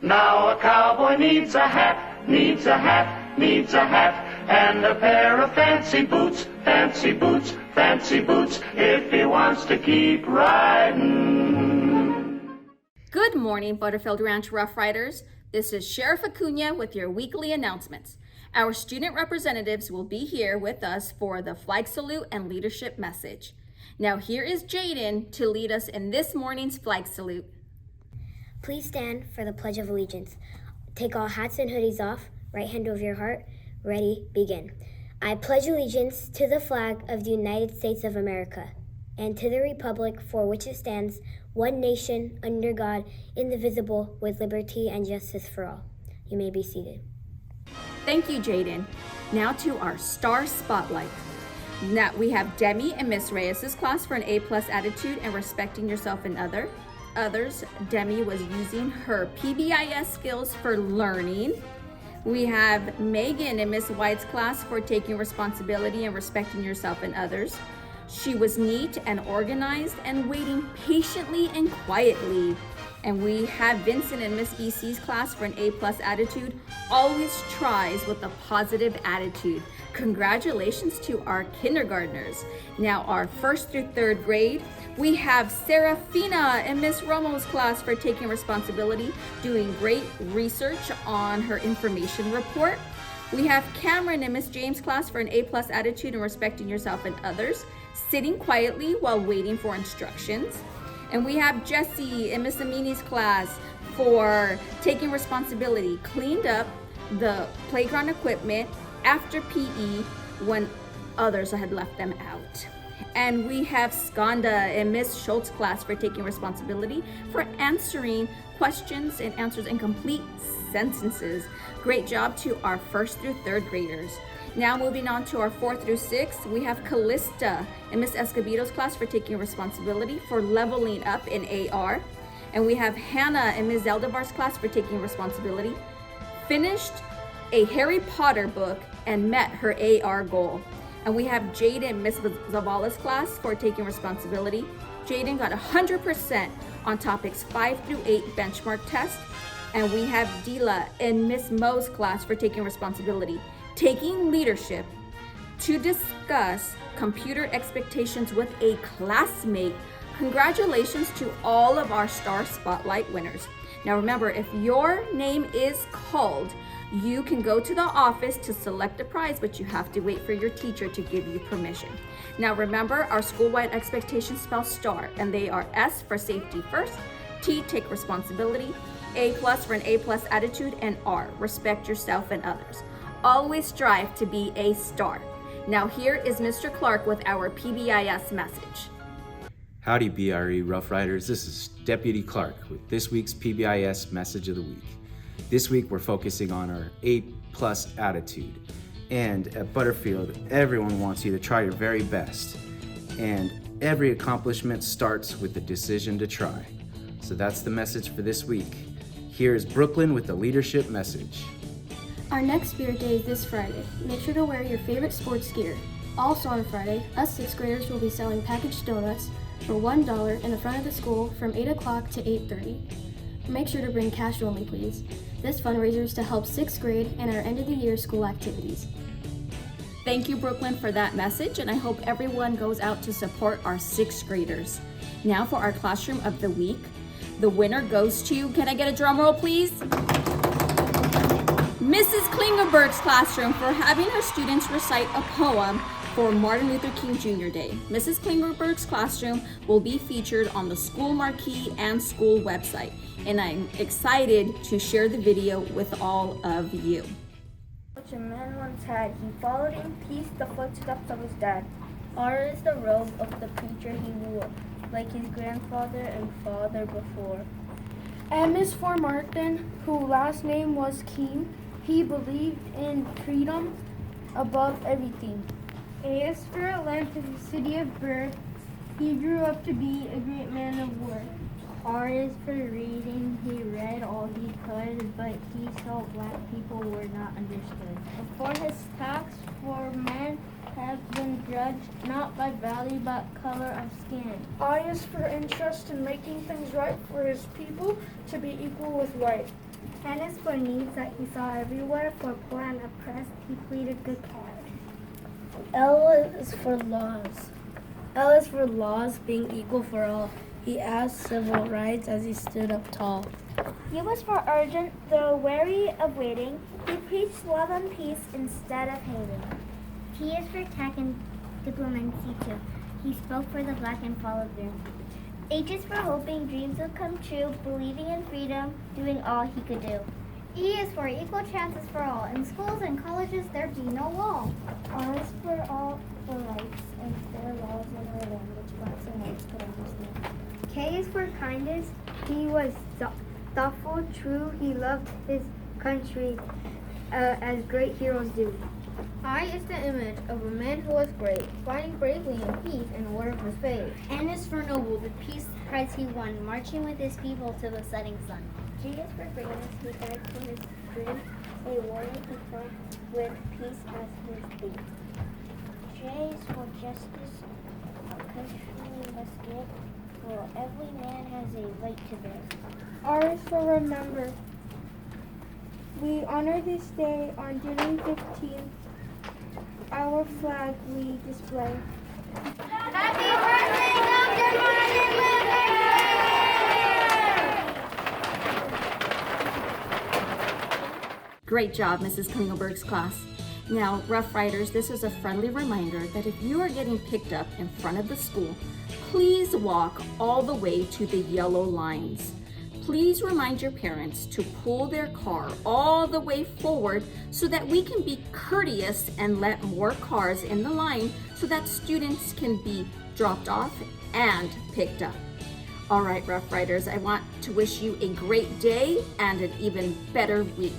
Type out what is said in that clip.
Now a cowboy needs a hat, needs a hat, needs a hat, and a pair of fancy boots, fancy boots, fancy boots, if he wants to keep riding. Good morning, Butterfield Ranch Rough Riders. This is Sheriff Acuna with your weekly announcements. Our student representatives will be here with us for the flag salute and leadership message. Now here is Jaden to lead us in this morning's flag salute. Please stand for the Pledge of Allegiance. Take all hats and hoodies off, right hand over your heart. Ready, begin. I pledge allegiance to the flag of the United States of America and to the republic for which it stands, one nation, under God, indivisible, with liberty and justice for all. You may be seated. Thank you, Jaden. Now to our star spotlight. Now we have Demi and Miss Reyes' class for an A+ attitude and respecting yourself and others. Demi was using her PBIS skills for learning. We have Megan in Miss White's class for taking responsibility and respecting yourself and others. She was neat and organized and waiting patiently and quietly. And we have Vincent in Miss EC's class for an A+ attitude, always tries with a positive attitude. Congratulations to our kindergartners. Now our 1st through 3rd grade, we have Serafina in Miss Romo's class for taking responsibility, doing great research on her information report. We have Cameron in Miss James' class for an A+ attitude and respecting yourself and others, sitting quietly while waiting for instructions. And we have Jessie in Miss Amini's class for taking responsibility, cleaned up the playground equipment after PE when others had left them out. And we have Skanda in Miss Schultz's class for taking responsibility for answering questions and answers in complete sentences. Great job to our 1st through 3rd graders. Now moving on to our 4th through 6th, we have Callista in Miss Escobedo's class for taking responsibility for leveling up in AR. And we have Hannah in Miss Zeldavar's class for taking responsibility, finished a Harry Potter book and met her AR goal. And we have Jaden in Miss Zavala's class for taking responsibility. Jaden got 100% on topics 5 through 8 benchmark test. And we have Dila in Miss Mo's class for taking responsibility, taking leadership to discuss computer expectations with a classmate. Congratulations to all of our Star Spotlight winners. Now remember, if your name is called, you can go to the office to select a prize, but you have to wait for your teacher to give you permission. Now remember, our school-wide expectations spell STAR, and they are S for safety first, T, take responsibility, A+ for an A+ attitude, and R, respect yourself and others. Always strive to be a star. Now here is Mr. Clark with our PBIS message. Howdy BRE Rough Riders, this is Deputy Clark with this week's PBIS message of the week. This week we're focusing on our A+ attitude. And at Butterfield, everyone wants you to try your very best. And every accomplishment starts with the decision to try. So that's the message for this week. Here is Brooklyn with the leadership message. Our next Spirit Day is this Friday. Make sure to wear your favorite sports gear. Also on Friday, us 6th graders will be selling packaged donuts for $1 in the front of the school from 8 o'clock to 8:30. Make sure to bring cash only, please. This fundraiser is to help 6th grade and our end of the year school activities. Thank you, Brooklyn, for that message, and I hope everyone goes out to support our 6th graders. Now for our classroom of the week. The winner goes to, can I get a drum roll, please? Mrs. Klingerberg's classroom for having her students recite a poem for Martin Luther King Jr. Day. Mrs. Klingerberg's classroom will be featured on the school marquee and school website, and I'm excited to share the video with all of you. Which a man once had, he followed in peace the footsteps of his dad. R is the robe of the preacher he wore, like his grandfather and father before. M is for Martin, whose last name was King. He believed in freedom above everything. A is for Atlanta's city of birth. He grew up to be a great man of war. R is for reading. He read all he could, but he felt black people were not understood. For his tax for men have been judged not by value but color of skin. I is for interest in making things right for his people to be equal with right. N is for needs that he saw everywhere. For poor and oppressed, he pleaded good cause. L is for laws. L is for laws being equal for all. He asked civil rights as he stood up tall. U was for urgent, though weary of waiting. He preached love and peace instead of hating. T is for tech and diplomacy too. He spoke for the black and followed through. H is for hoping dreams will come true, believing in freedom, doing all he could do. E is for equal chances for all. In schools and colleges there be no wall. R is for all for rights and fair laws in our land which blacks and whites could understand. K is for kindness. He was thoughtful, true. He loved his country as great heroes do. I is the image of a man who was great, fighting bravely in peace in order of his faith. N is for noble. The peace prize he won, marching with his people to the setting sun. G is for greatness. He died for his dream, a warrior who fought with peace as his theme. J is for justice. A country must give, for every man has a right to live. R is for remember. We honor this day on June 15th. Our flag we display. Happy birthday, Dr. Martin Luther! Great job, Mrs. Klingelberg's class. Now, Rough Riders, this is a friendly reminder that if you are getting picked up in front of the school, please walk all the way to the yellow lines. Please remind your parents to pull their car all the way forward so that we can be courteous and let more cars in the line so that students can be dropped off and picked up. All right, Rough Riders, I want to wish you a great day and an even better week.